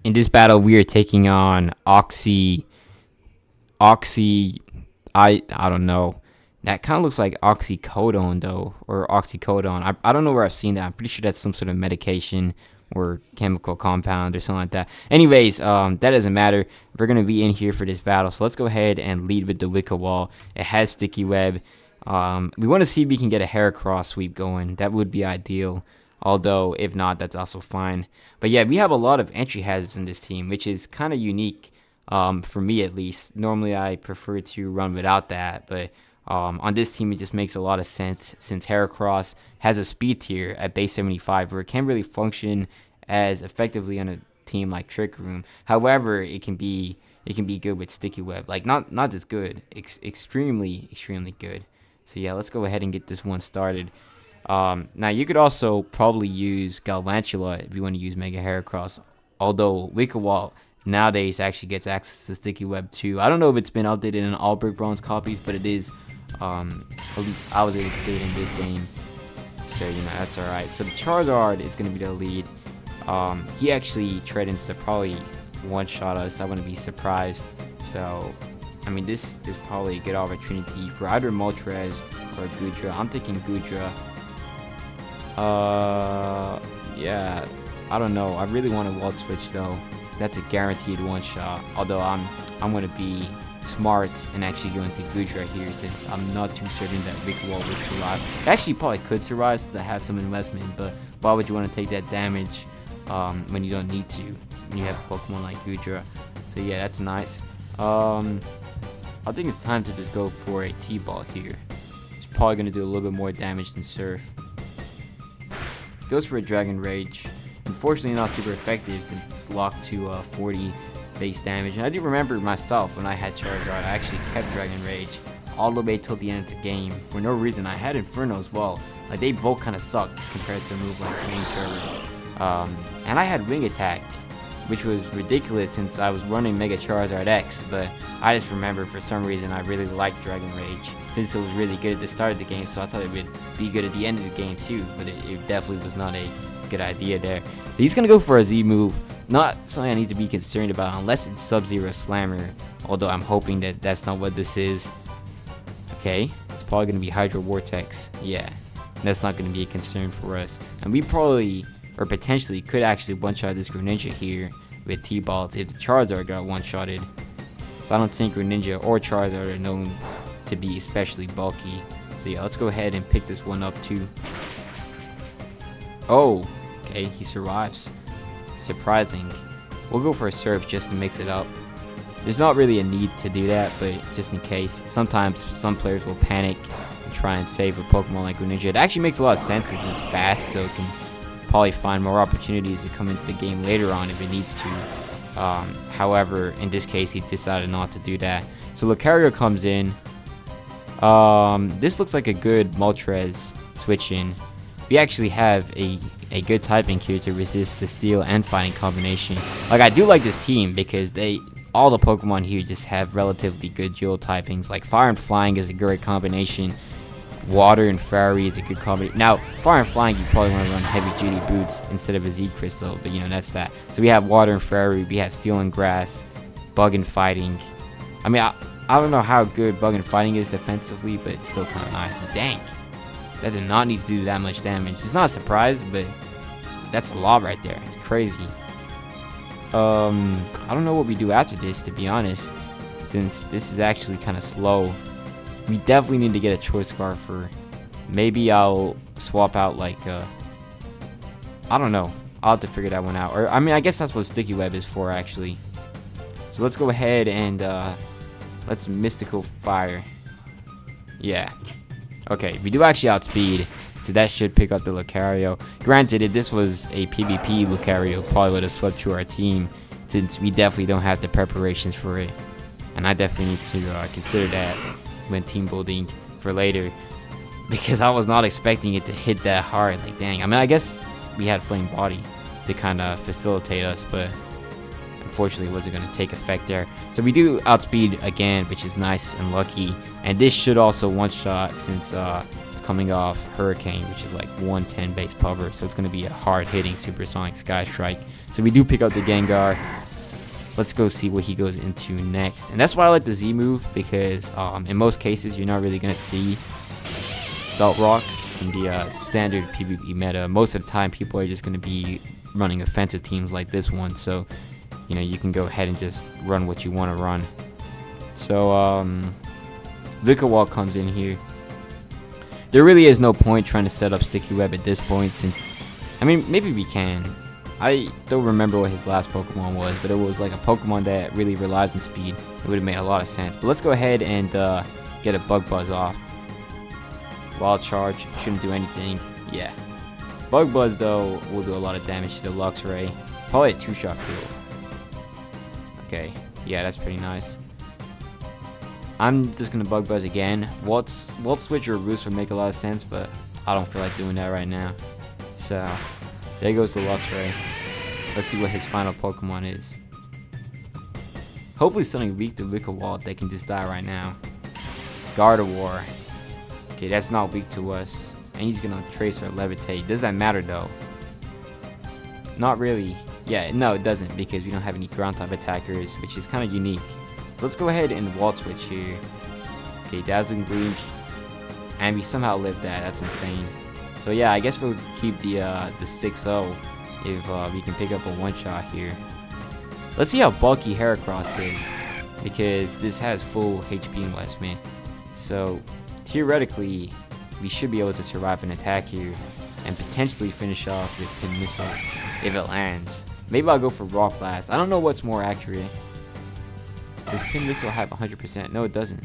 in this battle, we are taking on Oxy. I don't know. That kind of looks like oxycodone though, or oxycodone. I don't know where I've seen that. I'm pretty sure that's some sort of medication or chemical compound or something like that. Anyways, that doesn't matter. We're gonna be in here for this battle, so let's go ahead and lead with the Vikavolt. It has sticky web. We want to see if we can get a Heracross sweep going. That would be ideal. Although, if not, that's also fine. But yeah, we have a lot of entry hazards in this team, which is kind of unique, for me at least. Normally, I prefer to run without that, but on this team, it just makes a lot of sense since Heracross has a speed tier at base 75 where it can't really function as effectively on a team like Trick Room. However, it can be good with Sticky Web. Like, not just good, extremely good. So yeah, let's go ahead and get this one started. Now, you could also probably use Galvantula if you want to use Mega Heracross. Although Vikavolt nowadays actually gets access to Sticky Web too. I don't know if it's been updated in all Brick Bronze copies, but it is. At least I was able to do it in this game. So, that's alright. So the Charizard is going to be the lead. He actually threatens to probably one-shot us. I wouldn't be surprised. So, I mean, this is probably a good opportunity for either Moltres or Goodra. I'm thinking Goodra. Yeah, I don't know. I really want to Volt Switch though. That's a guaranteed one-shot. Although I'm gonna be smart and actually go into Goodra here since I'm not too certain that Vikavolt would survive. Actually, probably could survive since I have some investment, but why would you want to take that damage when you don't need to? When you have a Pokemon like Goodra. So yeah, that's nice. I think it's time to just go for a T-Ball here. It's probably gonna do a little bit more damage than Surf. Goes for a Dragon Rage. Unfortunately, not super effective since it's locked to 40 base damage. And I do remember myself when I had Charizard, I actually kept Dragon Rage all the way till the end of the game for no reason. I had Inferno as well. Like, they both kind of sucked compared to a move like Flamethrower. And I had Wing Attack, which was ridiculous since I was running Mega Charizard X, but I just remember for some reason I really liked Dragon Rage since it was really good at the start of the game, so I thought it would be good at the end of the game too, but it definitely was not a good idea there. So he's going to go for a Z move, not something I need to be concerned about unless it's Sub-Zero Slammer, although I'm hoping that that's not what this is. Okay, it's probably going to be Hydro Vortex, yeah, that's not going to be a concern for us, and we probably, or potentially, could actually one-shot this Greninja here with T-Balls if the Charizard got one-shotted. So I don't think Greninja or Charizard are known to be especially bulky. So yeah, let's go ahead and pick this one up too. Oh, okay, he survives. Surprising. We'll go for a Surf just to mix it up. There's not really a need to do that, but just in case. Sometimes some players will panic and try and save a Pokemon like Greninja. It actually makes a lot of sense if it's fast, so it can probably find more opportunities to come into the game later on if it needs to. However, in this case, he decided not to do that. So Lucario comes in. This looks like a good Moltres switch in. We actually have a good typing here to resist the Steel and Fighting combination. Like, I do like this team because all the Pokemon here just have relatively good dual typings. Like, Fire and Flying is a great combination. Water and Fairy is a good combination. Now, Fire and Flying, you probably want to run Heavy Duty Boots instead of a Z Crystal, but that's that. So we have Water and Fairy, we have Steel and Grass, Bug and Fighting. I mean, I don't know how good Bug and Fighting is defensively, but it's still kind of nice. And dang, that did not need to do that much damage. It's not a surprise, but that's a lot right there. It's crazy. I don't know what we do after this, to be honest, since this is actually kind of slow. We definitely need to get a Choice Scarf, or maybe I'll swap out like I don't know. I'll have to figure that one out. Or I mean, I guess that's what Sticky Web is for actually. So let's go ahead and let's Mystical Fire. Yeah. Okay, we do actually outspeed, so that should pick up the Lucario. Granted, if this was a PvP Lucario, probably would have swept through our team, since we definitely don't have the preparations for it. And I definitely need to consider that when team building for later, because I was not expecting it to hit that hard. Like, dang. I mean, I guess we had Flame Body to kind of facilitate us, but unfortunately it wasn't going to take effect there. So we do outspeed again, which is nice and lucky. And this should also one-shot since it's coming off Hurricane, which is like 110 base cover, so it's going to be a hard-hitting Supersonic Sky Strike. So we do pick up the Gengar. Let's go see what he goes into next. And that's why I like the Z move, because in most cases you're not really going to see Stealth Rocks in the standard PvP meta. Most of the time people are just going to be running offensive teams like this one, so you know, you can go ahead and just run what you want to run. So Vikavolt comes in here. There really is no point trying to set up Sticky Web at this point, since, I mean, maybe we can. I don't remember what his last Pokemon was, but it was like a Pokemon that really relies on speed. It would have made a lot of sense. But let's go ahead and get a Bug Buzz off. Wild Charge shouldn't do anything. Yeah. Bug Buzz, though, will do a lot of damage to the Luxray. Probably a 2-shot kill. Okay. Yeah, that's pretty nice. I'm just going to Bug Buzz again. Volt Switch or Roost would make a lot of sense, but I don't feel like doing that right now. So, there goes the Luxray. Let's see what his final Pokemon is. Hopefully something weak to Vikavolt that can just die right now. Gardevoir. Okay, that's not weak to us. And he's going to Trace or Levitate. Does that matter though? Not really. Yeah, no it doesn't, because we don't have any ground type attackers, which is kind of unique. So let's go ahead and Volt Switch here. Okay, Dazzling Gleam. And we somehow lived that. That's insane. So yeah, I guess we'll keep the 6-0 if we can pick up a one-shot here. Let's see how bulky Heracross is, because this has full HP investment. So theoretically, we should be able to survive an attack here and potentially finish off with Pin Missile if it lands. Maybe I'll go for Rock Blast. I don't know what's more accurate. Does Pin Missile have 100%? No, it doesn't.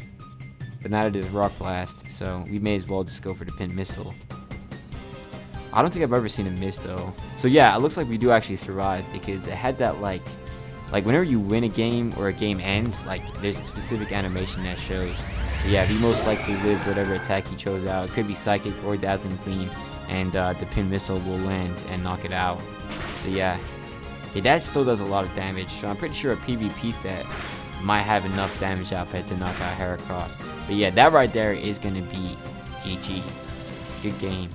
But neither does Rock Blast, so we may as well just go for the Pin Missile. I don't think I've ever seen a miss though. So yeah, it looks like we do actually survive, because it had that like whenever you win a game or a game ends, like there's a specific animation that shows. So yeah, we most likely lived whatever attack he chose out. It could be Psychic or Dazzling Gleam, and the Pin Missile will land and knock it out. So yeah, okay, that still does a lot of damage. So I'm pretty sure a PvP set might have enough damage output to knock out Heracross. But yeah, that right there is going to be GG. Good game.